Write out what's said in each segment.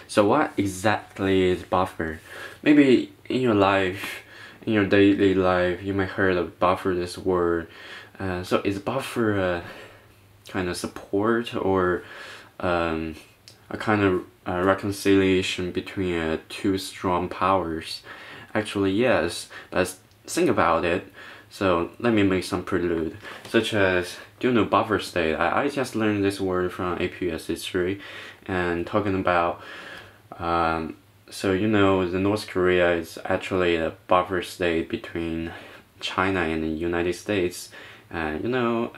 So what exactly is buffer? Maybe in your life, in your daily life, you might heard of buffer, this word. So is buffer a kind of support or a kind of reconciliation between two strong powers? Actually, yes. Let's think about it. So let me make some prelude, such as, do you know buffer state? I just learned this word from APS history, and talking about, so you know the North Korea is actually a buffer state between China and the United States. You know,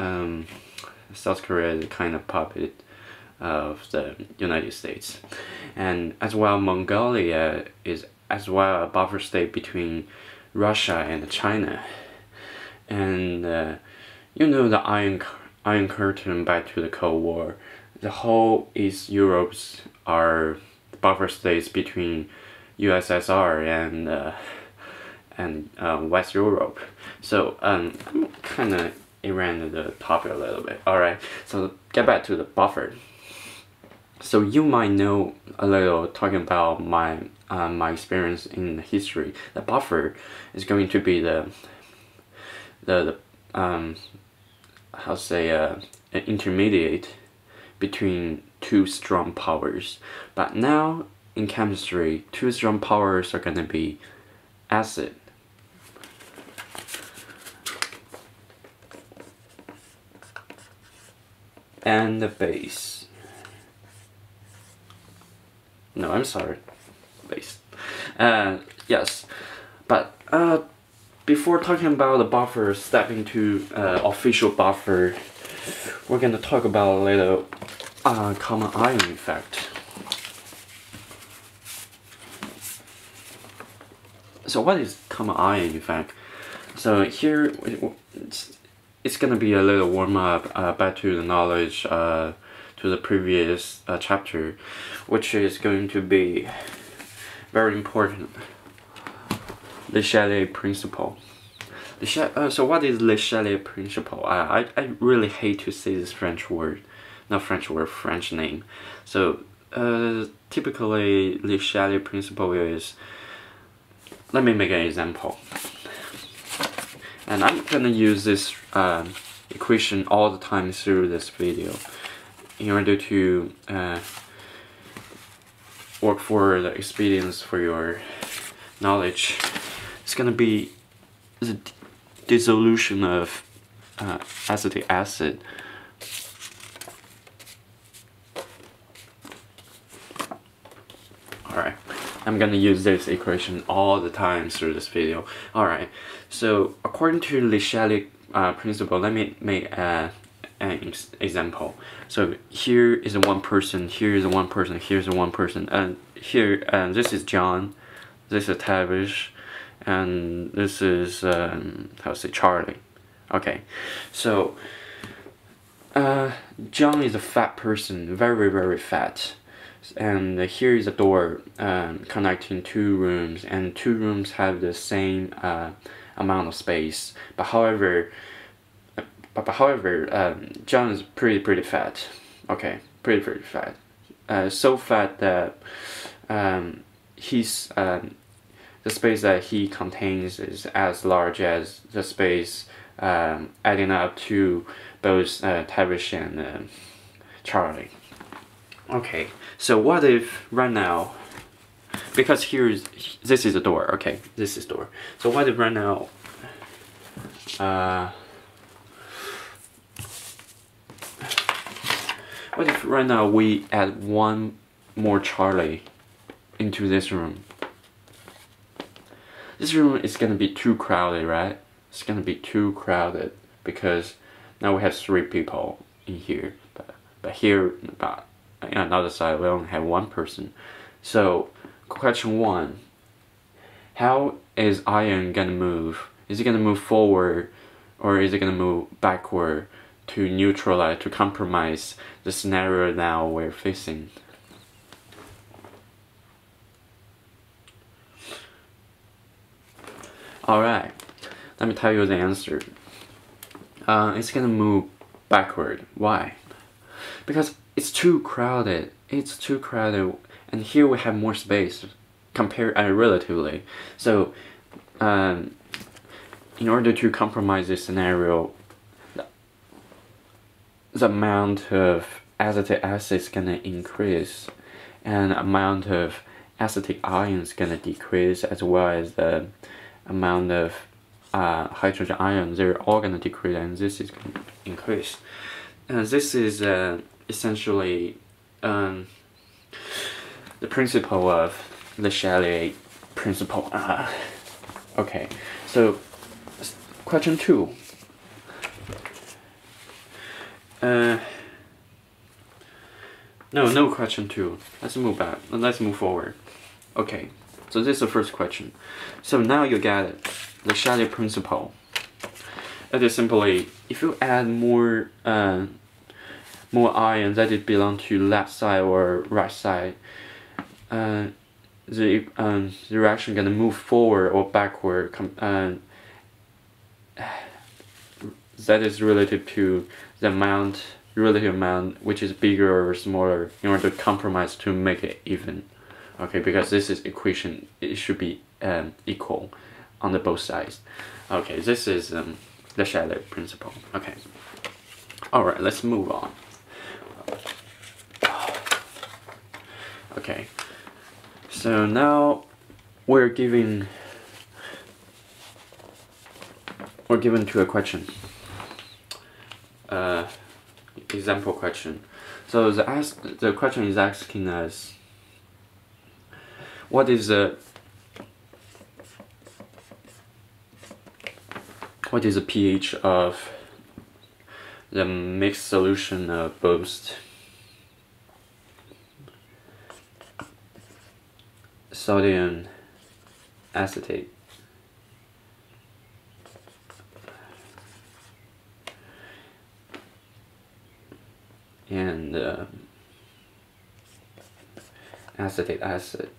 South Korea is a kind of puppet of the United States, and as well Mongolia is as well a buffer state between Russia and China. And you know the Iron Curtain back to the Cold War. The whole East Europes are buffer states between USSR and West Europe. So I'm kind of around the topic a little bit. All right. So get back to the buffer. So you might know a little talking about my experience in history. The buffer is going to be the how to say an intermediate between two strong powers. But now in chemistry, two strong powers are gonna be acid and the base. No, I'm sorry, base. Yes, but before talking about the buffer, stepping to official buffer, we're gonna talk about a little common ion effect. So what is common ion effect? So here it's gonna be a little warm up back to the knowledge to the previous chapter, which is going to be very important. Le Chatelier principle. So what is Le Chatelier principle? I really hate to say this French word, not French word, French name. So typically Le Chatelier principle is, let me make an example. And I'm gonna use this equation all the time through this video in order to work for the experience for your knowledge. It's gonna be the dissolution of acetic acid. Alright, I'm gonna use this equation all the time through this video. Alright, so according to Le Chatelier principle, let me make an example. So here is one person, here is one person, here's one person, and here, this is John, this is Tavish, and this is how to say, Charlie. Okay, so John is a fat person, very fat, and here is a door connecting two rooms, and two rooms have the same amount of space, but however John is pretty fat. Okay, pretty fat, so fat that he's the space that he contains is as large as the space adding up to both Tavish and Charlie. Okay, so what if right now, because this is a door, okay, this is door. So what if right now, what if right now we add one more Charlie into this room? This room is gonna be too crowded, right? It's gonna be too crowded because now we have 3 people in here, but here, on another side, we only have 1 person. So, question 1: how is ion gonna move? Is it gonna move forward, or is it gonna move backward to neutralize, to compromise the scenario now we're facing? Alright, let me tell you the answer. It's gonna move backward. Why? Because it's too crowded. It's too crowded, and here we have more space compared relatively. So in order to compromise this scenario, the amount of acetic acid is gonna increase, and amount of acetic ion is gonna decrease, as well as the amount of hydrogen ions. They're all gonna decrease, and this is gonna increase. And this is essentially the principle of the Chalet principle. Okay, so question 2. No question 2. Let's move back. Let's move forward. Okay, so this is the first question. So now you get it. The Chalet principle. It is simply, if you add more ions that it belong to left side or right side, the reaction gonna move forward or backward. That is relative to the relative amount, which is bigger or smaller, in order to compromise to make it even. Okay, because this is equation, it should be equal on the both sides. Okay, this is the Chalet principle. Okay, all right, let's move on. Okay, so now we're given to a question. Example question. So the question is asking us, what is the pH of the mixed solution of both sodium acetate and acetic acid?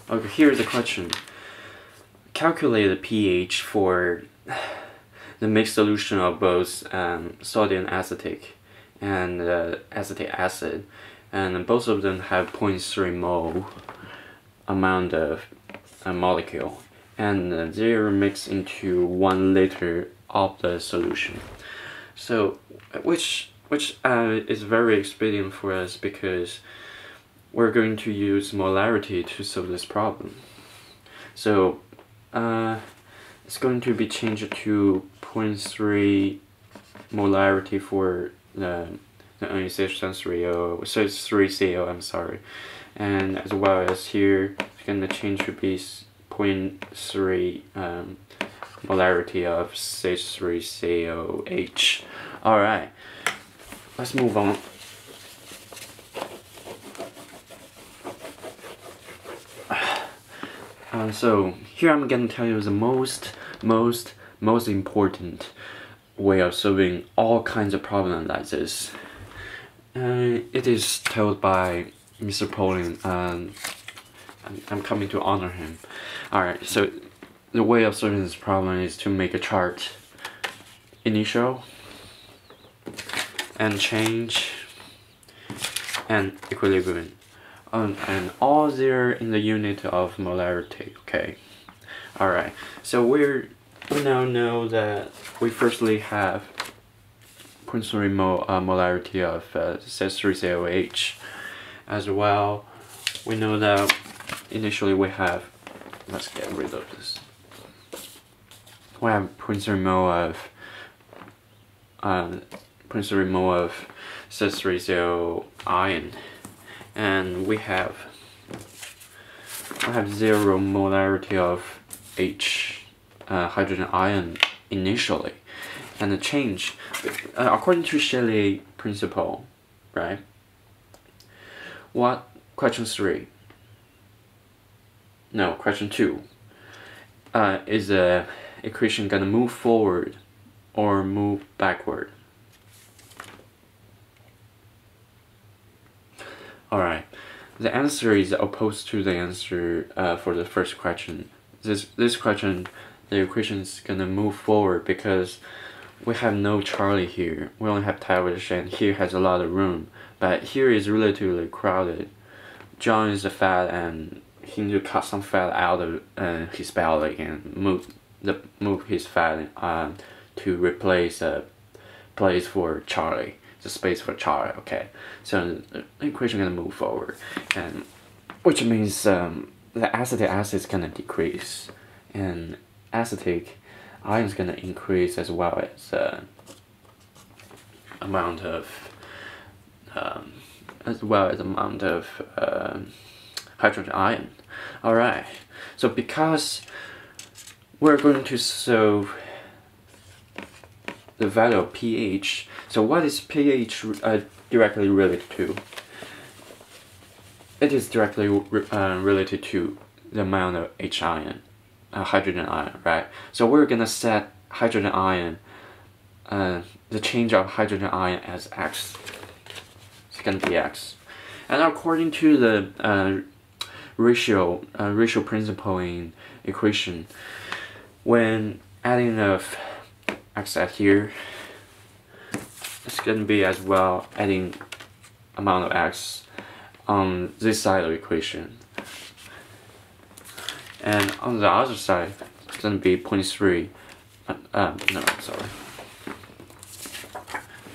Okay, here's the question. Calculate the pH for the mixed solution of both sodium acetic and acetic acid, and both of them have 0.3 mole amount of molecule, and they're mixed into 1 liter of the solution. So which is very expedient for us, because we're going to use molarity to solve this problem. So it's going to be changed to 0.3 molarity for the NaCH3CO, I'm sorry, and as well as here it's going to change to be 0.3 molarity of CH3COH. Alright, let's move on. So here I'm gonna tell you the most important way of solving all kinds of problems like this. It is told by Mr. Pauling, and I'm coming to honor him. Alright, so the way of solving this problem is to make a chart. Initial and change and equilibrium. And all there in the unit of molarity. Okay, all right. So we now know that we firstly have 0.3 molarity of CH3COH. As well, we know that initially we have. Let's get rid of this. We have 0.3 mole of CH3CO ion. And we have 0 molarity of hydrogen ion initially, and the change according to Chalet principle, right? Question 3? No, question 2. Is the equation gonna move forward or move backward? Alright, the answer is opposed to the answer for the first question. This question, the equation is gonna move forward because we have no Charlie here. We only have Tavish, and here has a lot of room, but here is relatively crowded. John is fat, and he need to cut some fat out of his belly and move his fat to replace a place for Charlie, the space for Charlie. Okay, so the equation gonna move forward, and which means the acetic acid is gonna decrease, and acetic ion is gonna increase as well as amount of hydrogen ion. Alright, so because we're going to solve the value of pH, so what is pH directly related to? It is directly related to the amount of H ion, hydrogen ion, right? So we're gonna set hydrogen ion, the change of hydrogen ion as X. It's gonna be X. And according to the ratio principle in equation, when adding enough X at here, it's gonna be as well adding amount of X on this side of the equation, and on the other side it's gonna be 0.3. No, sorry,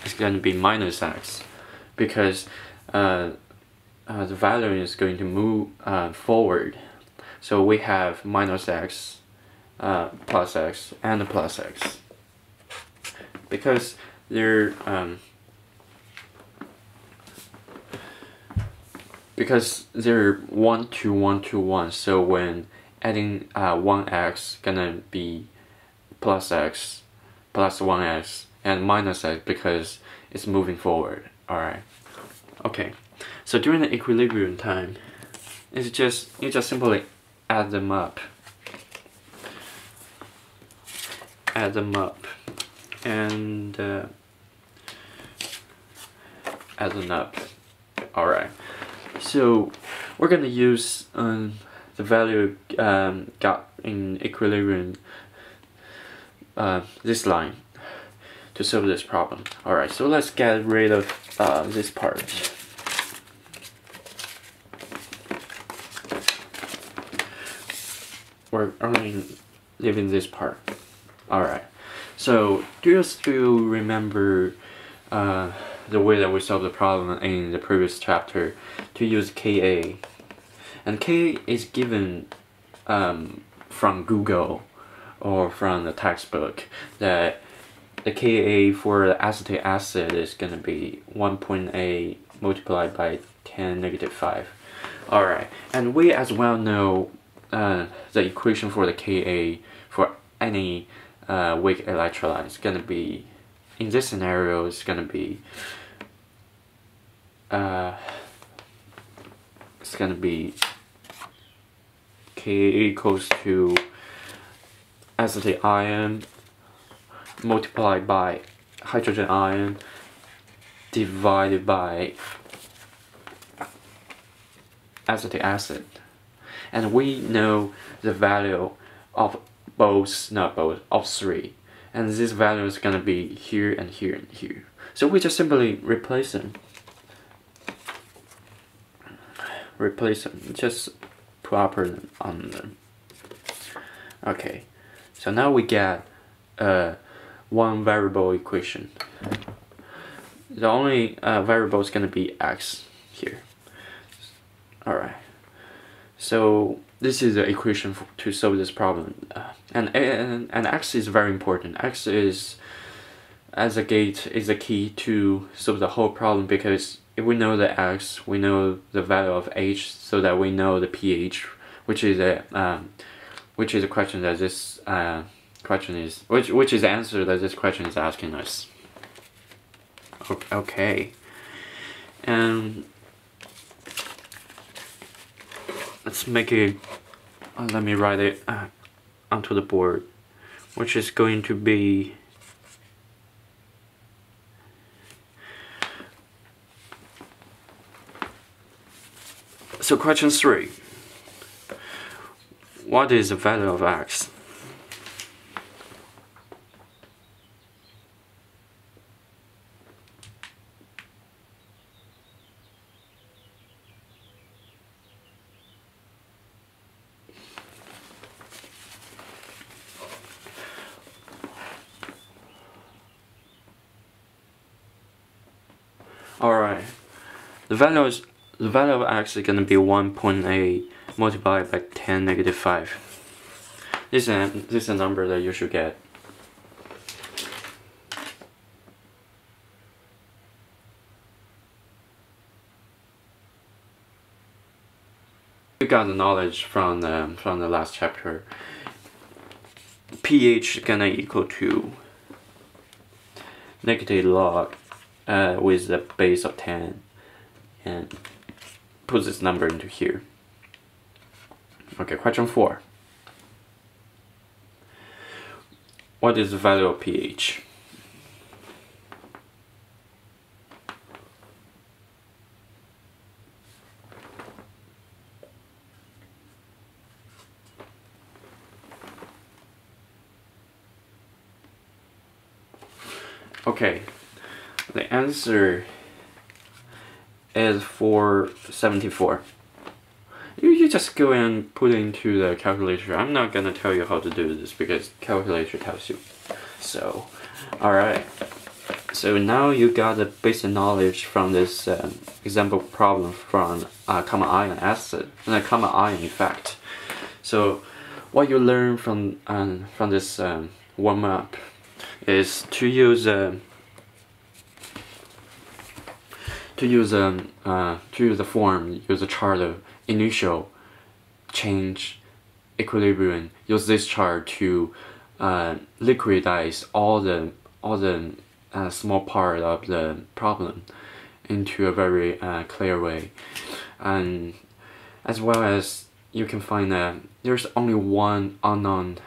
it's gonna be minus X because the value is going to move forward. So we have minus X, plus X, and plus X because they're one to one to one. So when adding 1x gonna be plus x plus 1x and minus x because it's moving forward. Alright. Okay. So during the equilibrium time, you just simply add them up. And add them up. Alright. So we're gonna use the value got in equilibrium, this line, to solve this problem. Alright, so let's get rid of this part. We're only leaving this part. Alright, so do you still remember the way that we solved the problem in the previous chapter to use Ka? And K is given from Google or from the textbook, that the Ka for the acetic acid is going to be 1.8 multiplied by 10⁻⁵. Alright, and we as well know the equation for the Ka for any weak electrolyte is going to be, in this scenario, it's going to be Ka equals to acetic ion multiplied by hydrogen ion divided by acetic acid, and we know the value of of 3, and this value is going to be here and here and here. So we just simply replace them. Just proper them on them. Okay, so now we get one variable equation. The only variable is going to be X here. Alright, so this is the equation to solve this problem, and X is very important. X is, as a gate, is the key to solve the whole problem, because if we know the X, we know the value of H, so that we know the pH, which is a question that this which is the answer that this question is asking us. Okay, and let's make it. Let me write it onto the board, which is going to be So question 3. What is the value of x? Alright, the value of x is gonna be 1.8 multiplied by 10 negative 5. This is a number that you should get. You got the knowledge from the last chapter. pH is gonna equal to negative log with the base of 10, and put this number into here. Okay, question 4. What is the value of pH? Okay, the answer is 474. You just go and put it into the calculator. I'm not gonna tell you how to do this because calculator tells you. So, alright. So now you got the basic knowledge from this example problem from common ion acid and a common ion effect. So what you learn from this warm up is to use the form, use a chart of initial change equilibrium. Use this chart to liquidize all the small part of the problem into a very clear way, and as well as you can find that there's only one unknown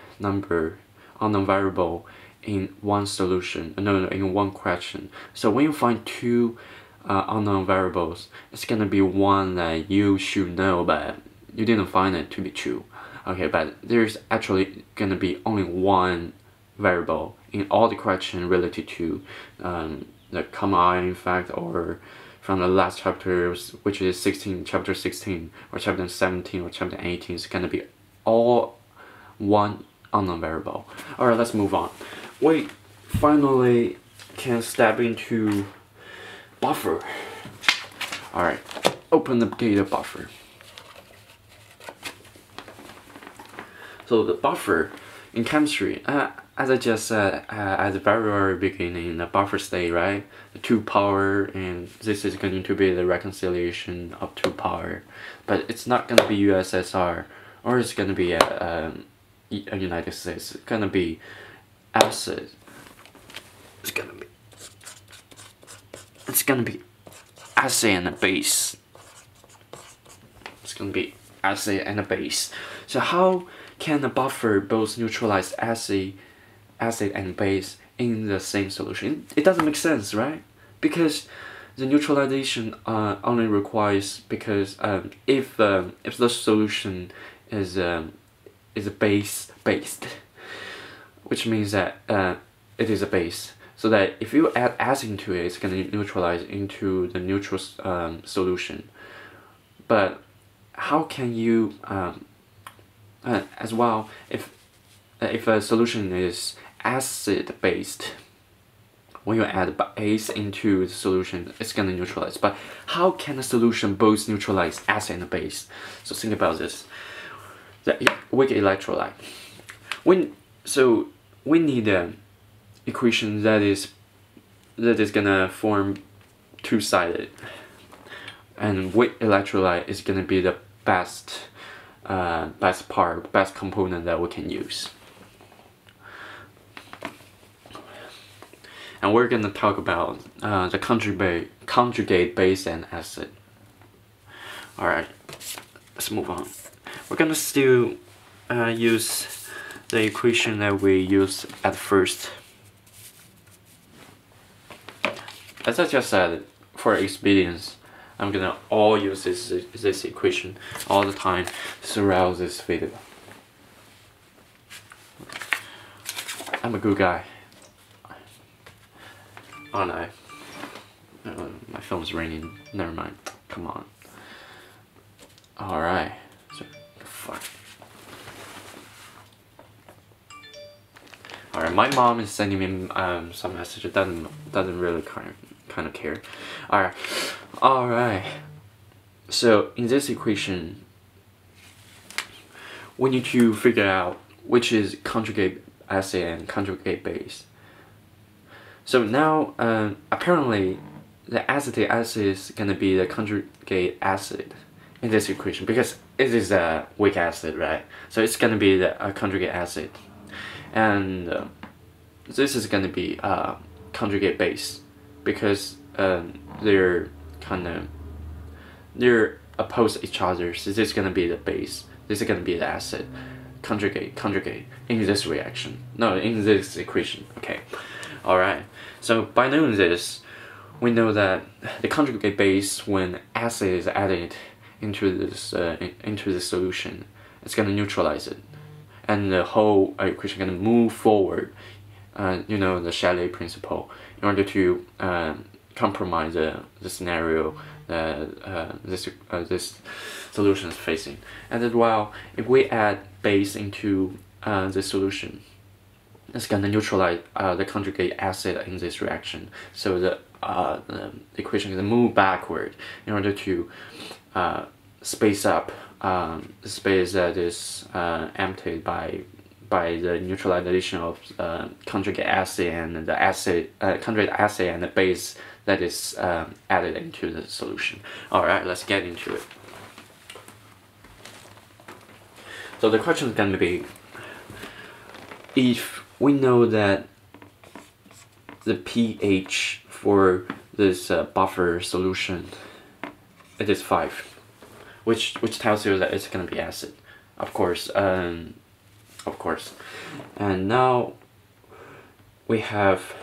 variable in one solution, in one question. So when you find two unknown variables, it's gonna be one that you should know, but you didn't find it to be true. Okay, but there's actually gonna be only one variable in all the question related to the common ion effect, or from the last chapters, which is chapter 16 or chapter 17 or chapter 18. It's gonna be all one unknown variable. Alright, let's move on. We finally can step into buffer. Alright, open the gate of buffer. So the buffer in chemistry, as I just said at the very beginning, the buffer state, right? The 2 power, and this is going to be the reconciliation of 2 power, but it's not going to be USSR, or it's going to be a United States. It's going to be acid. It's going to be acid and a base. It's going to be acid and a base. So how can a buffer both neutralize acid and base in the same solution? It doesn't make sense, right? Because the neutralization only requires, because if the solution is base based, which means that it is a base, so that if you add acid to it, it's going to neutralize into the neutral solution. But how can you as well, if a solution is acid based, when you add base into the solution, it's gonna neutralize. But how can a solution both neutralize acid and base? So think about this: the weak electrolyte. So we need an equation that is gonna form two-sided, and weak electrolyte is gonna be the best component that we can use. And we're gonna talk about the conjugate base and acid. Alright, let's move on. We're gonna still use the equation that we used at first. As I just said, for expedience, I'm gonna all use this equation all the time throughout this video. I'm a good guy. Oh no. My phone's ringing. Never mind. Come on. Alright. So, fuck. Alright, my mom is sending me some message. It doesn't really kind of care. Alright. So in this equation, we need to figure out which is conjugate acid and conjugate base. So now, apparently, the acetic acid is gonna be the conjugate acid in this equation because it is a weak acid, right? So it's gonna be the conjugate acid, and this is gonna be conjugate base because they're opposed each other. So this is gonna be the base. This is gonna be the acid. Conjugate in this reaction. No, in this equation. Okay. Alright. So by knowing this, we know that the conjugate base, when acid is added into this solution, it's gonna neutralize it, and the whole equation gonna move forward. You know, the Chalet principle, in order to compromise the scenario that this solution is facing. And as well, if we add base into the solution, it's gonna neutralize the conjugate acid in this reaction. So the equation is gonna move backward in order to space up the space that is emptied by the neutralization of conjugate acid and the conjugate acid and the base that is added into the solution. Alright, let's get into it. So the question is going to be, if we know that the pH for this buffer solution, it is 5, which tells you that it's going to be acid, of course. And now we have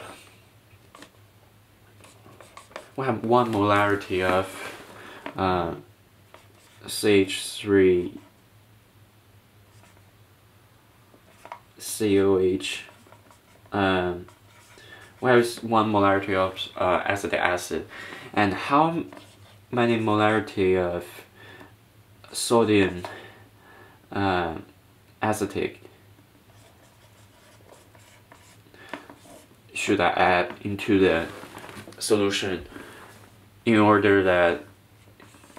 1 molarity of CH3 COH. We have 1 molarity of acetic acid, and how many molarity of sodium acetic should I add into the solution in order that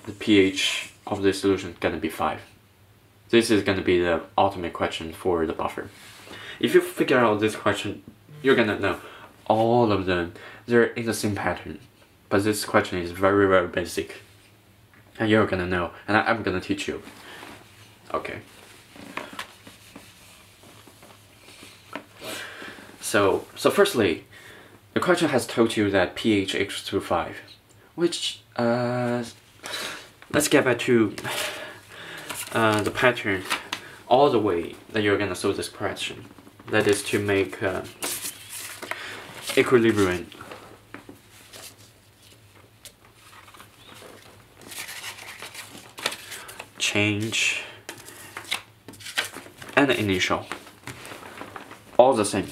the pH of the solution is gonna be 5? This is gonna be the ultimate question for the buffer. If you figure out this question, you're gonna know all of them. They're in the same pattern, but this question is very, very basic, and you're gonna know, and I'm gonna teach you. Okay. So firstly, the question has told you that pH equals to 5, which let's get back to the pattern all the way that you're gonna solve this question. That is to make equilibrium. Change and initial. All the same.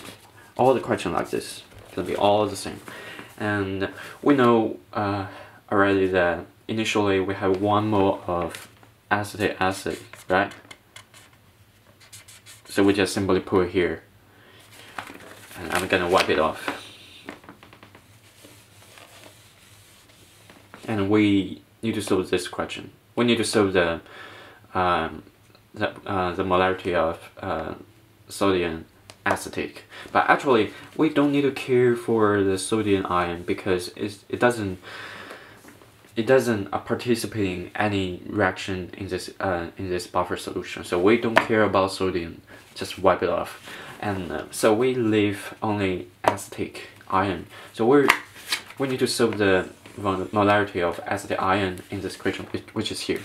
All the question like this gonna be all the same. And we know already that initially we have 1 mole of acetic acid, right? So we just simply put here, and I'm gonna wipe it off. And we need to solve this question. We need to solve the molarity of sodium acetic. But actually, we don't need to care for the sodium ion because it doesn't participate in any reaction in this buffer solution. So we don't care about sodium. Just wipe it off, and so we leave only acetic ion. So we need to solve the molarity of acetic ion in this equation, which is here.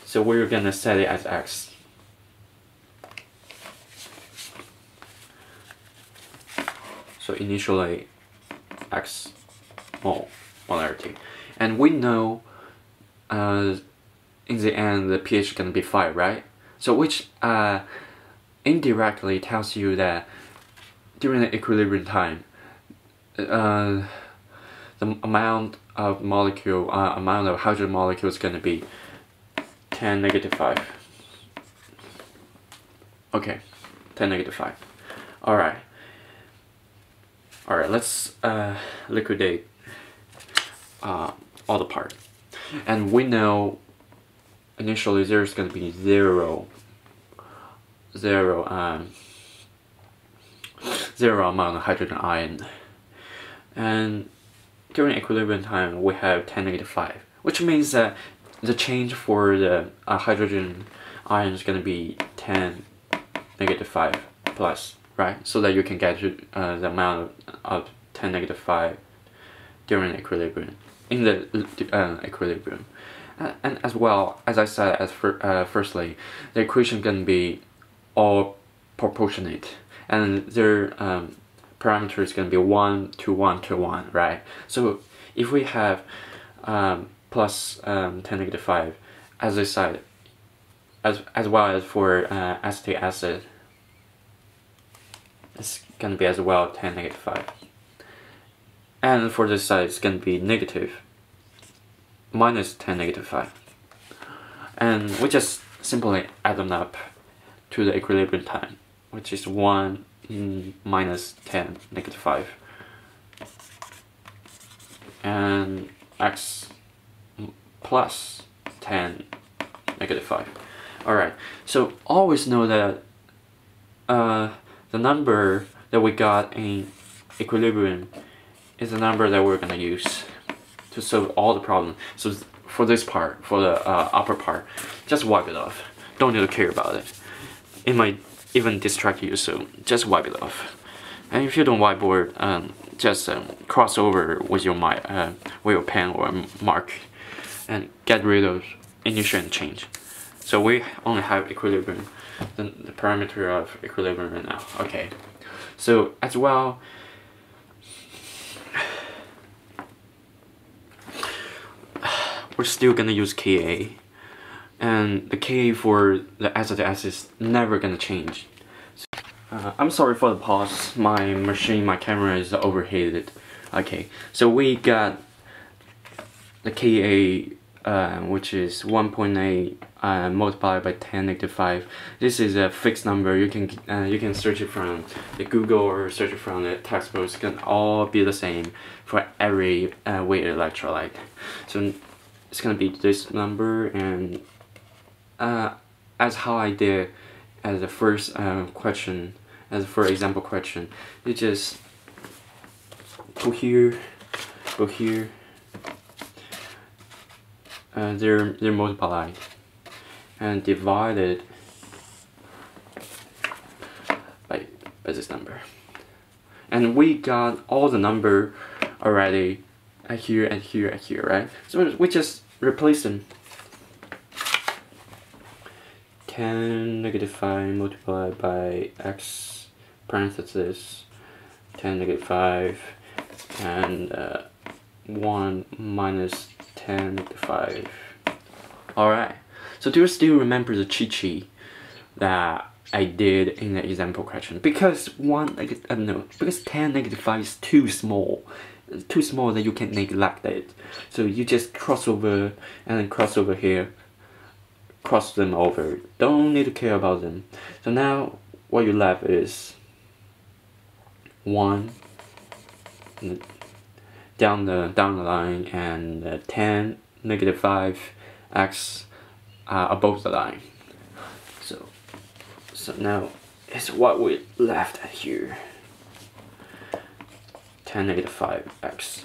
So we're gonna set it as X. So initially X molarity, and we know in the end the pH is gonna be 5, right? So which indirectly tells you that during the equilibrium time, the amount of amount of hydrogen molecule is gonna be 10 negative 5. Okay, 10 negative 5. Alright, let's liquidate all the part. And we know initially there's going to be zero amount of hydrogen ion. And during equilibrium time we have 10 negative 5, which means that the change for the hydrogen ion is going to be 10 negative 5 plus, right? So that you can get the amount of 10 negative 5 during equilibrium, in the equilibrium. And as well, as I said, firstly, the equation can be all proportionate, and their parameter is going to be 1 to 1 to 1, right? So if we have plus 10 negative 5, as I said, as well as for acetic acid, it's going to be as well 10 negative 5. And for this side, it's going to be negative minus 10 negative 5. And we just simply add them up to the equilibrium time, which is 1 minus 10 negative 5. And x plus 10 negative 5. Alright, so always know that the number that we got in equilibrium is the number that we're gonna use to solve all the problems. So for this part, for the upper part, just wipe it off. Don't need to care about it. It might even distract you, so just wipe it off. And if you don't whiteboard, just cross over with your pen or mark and get rid of initial and change. So we only have equilibrium, the parameter of equilibrium right now. Okay, so as well, we're still gonna use Ka, and the Ka for the acetic acid is never gonna change. So, I'm sorry for the pause. My camera is overheated. Okay, so we got the Ka, which is 1.8 multiplied by 10 negative 5. This is a fixed number. You can search it from the Google or search it from the textbooks. It can all be the same for every weighted electrolyte. So it's gonna be this number, and as how I did as the first question, as for example question, you just go here, they're multiplied and divided by this number, and we got all the number already at here and here and here, right? So we just replace them. 10 negative 5 multiplied by x parenthesis 10 negative 5 and 1 minus 10 negative 5. Alright, so do you still remember the cheat sheet that I did in the example question? Because because 10 negative 5 is too small. It's too small that you can neglect it. So you just cross over and then cross over here. Cross them over. Don't need to care about them. So now what you left is 1 down the line, and 10 negative 5 x above the line. So now it's what we left here. 10 negative 5 x.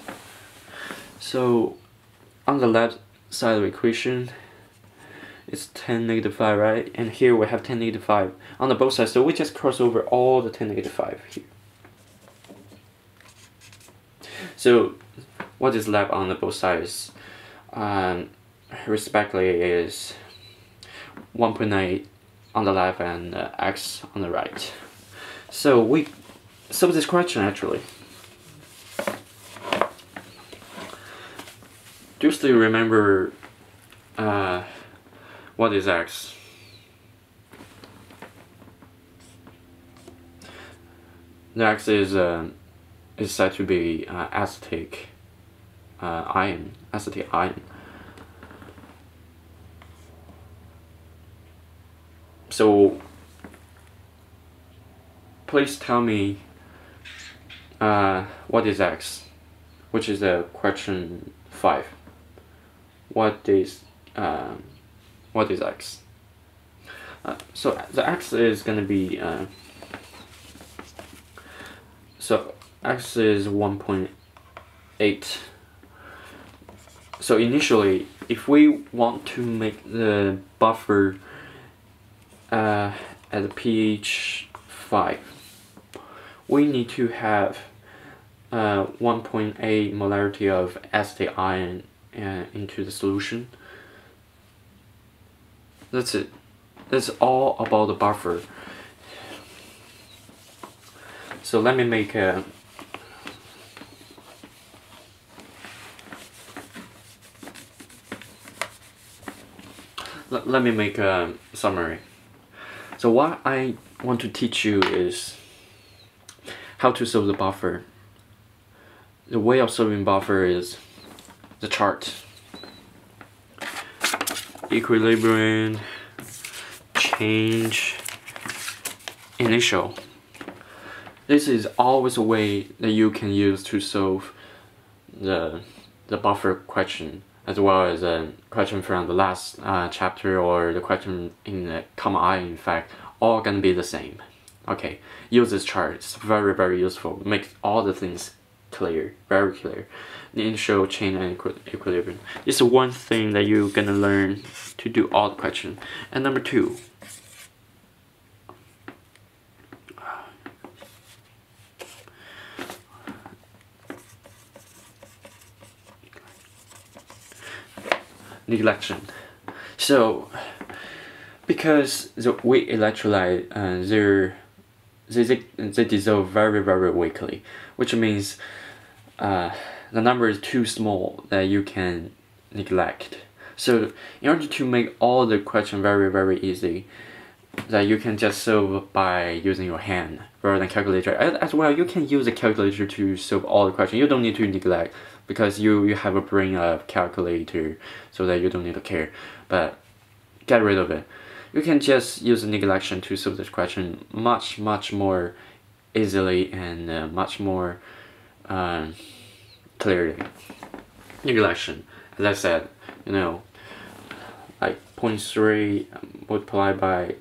So on the left side of the equation, it's 10 negative 5, right? And here we have 10 negative 5 on the both sides. So we just cross over all the 10 negative 5 here. So what is left on the both sides, respectively, is 1.8 on the left and x on the right. So we solve this question actually. do you still remember what is X? The X is said to be acetic ion. So please tell me what is X, which is question 5. What is X? So the X is gonna be so X is 1.8. So initially, if we want to make the buffer at a pH 5, we need to have 1.8 molarity of acetic ion into the solution. That's it. That's all about the buffer. So let me make a summary. So what I want to teach you is how to solve the buffer. The way of solving buffer is the chart. Equilibrium, change, initial. This is always a way that you can use to solve the buffer question, as well as a question from the last chapter or the question in the common ion. In fact, all gonna be the same. Okay, use this chart. It's very, very useful. It makes all the things clear, very clear. The initial, chain, and equilibrium. This is one thing that you're gonna learn to do all the questions. And number 2. Neglection. So, because the weak electrolyte, they dissolve very, very weakly, which means the number is too small that you can neglect. So in order to make all the question very, very easy, that you can just solve by using your hand rather than calculator. As well, you can use a calculator to solve all the questions. You don't need to neglect, because you have a brain of calculator, so that you don't need to care. But get rid of it. You can just use the neglection to solve this question much more easily and much more clearly. Neglection, as I said, you know, like 0.3 multiplied by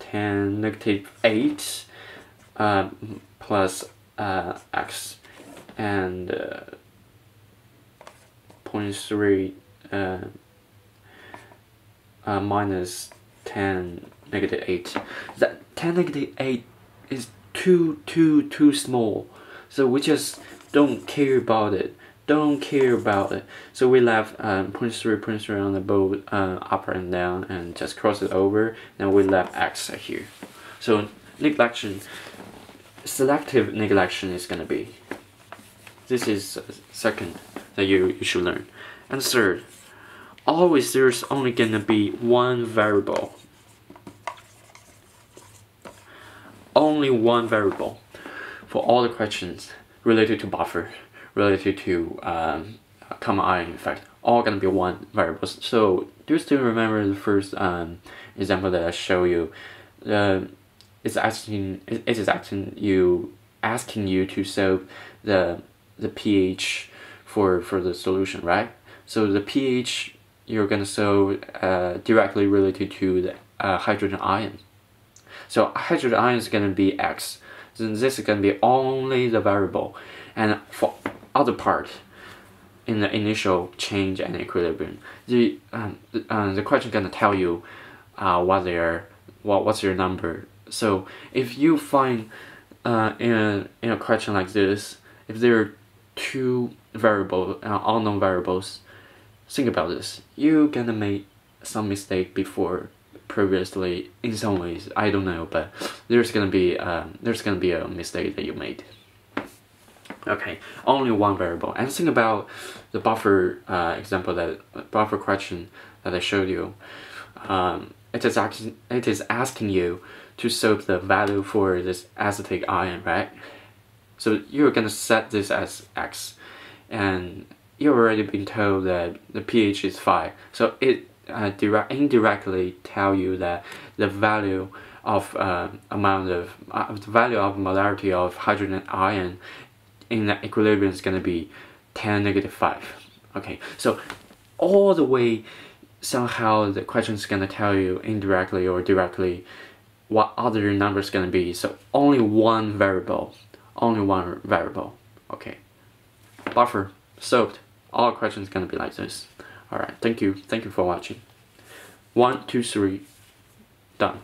10 negative 8 plus x, and 0.3 minus 10 negative 8. That 10 negative 8 is too small, so we just don't care about it. So we left 0.3 on the both up and down, and just cross it over. Now we left x here. So neglection, selective neglection is gonna be. This is second that you should learn. And third, always there's only gonna be one variable. Only one variable for all the questions related to buffer, related to common ion effect. All gonna be one variable. So do you still remember the first example that I show you? It is asking you to solve the pH for the solution, right? So the pH you're gonna solve directly related to the hydrogen ion. So hydrogen ion is gonna be X. Then this is gonna be only the variable, and for other part in the initial, change, and equilibrium, the question gonna tell you what's your number. So if you find in a question like this, if there are two unknown variables, think about this. You're gonna make some mistake previously in some ways. I don't know, but there's gonna be a mistake that you made. Okay, only one variable. And think about the buffer example, that buffer question that I showed you. It is asking you to solve the value for this acetic ion, right? So you're gonna set this as x, and you've already been told that the pH is 5. So it indirectly tell you that the value of the value of molarity of hydrogen ion in the equilibrium is gonna be 10⁻⁵. Okay, so all the way somehow the question is gonna tell you indirectly or directly what other number is gonna be. So only one variable. Okay, buffer solved. All questions gonna be like this. All right, thank you for watching. 1, 2, 3, done.